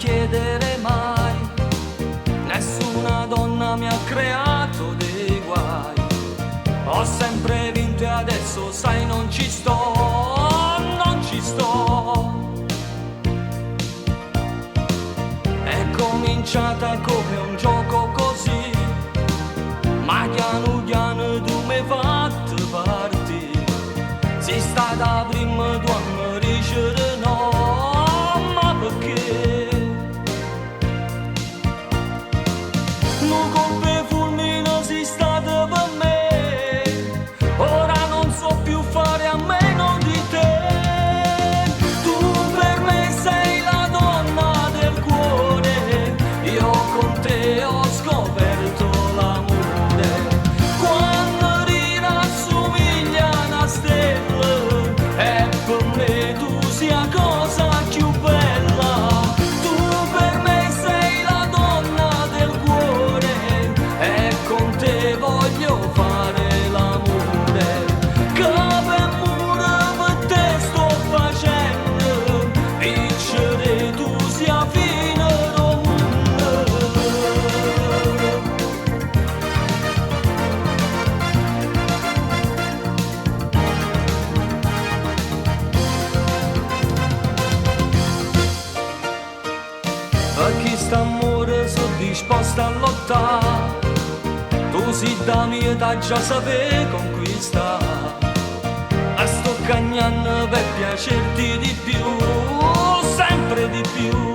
chiedere mai, nessuna donna mi ha creato dei guai. Ho sempre vinto e adesso sai non ci sto, non ci sto. È cominciata come un gioco così, ma piano piano tu mi hai fatto partire. Si sta da prima tu a mi dicere no, ma perché? Nu colpe fulmine si state per me, ora non so più fare a meno di te. Tu per me sei la donna del cuore, io con te ho scoperto l'amore. Quando rirassomiglia a una stella, e per me tu sia la cosa più bella. Tu per me sei la donna del cuore, e con te voglio fare l'amore. Che per muro per te sto facendo, vincere tu sia fine del mondo. Per chi sta amore sono disposta a lottare, tu sei da mia età già sapevi conquistare. E sto cagnando per piacerti di più, sempre di più.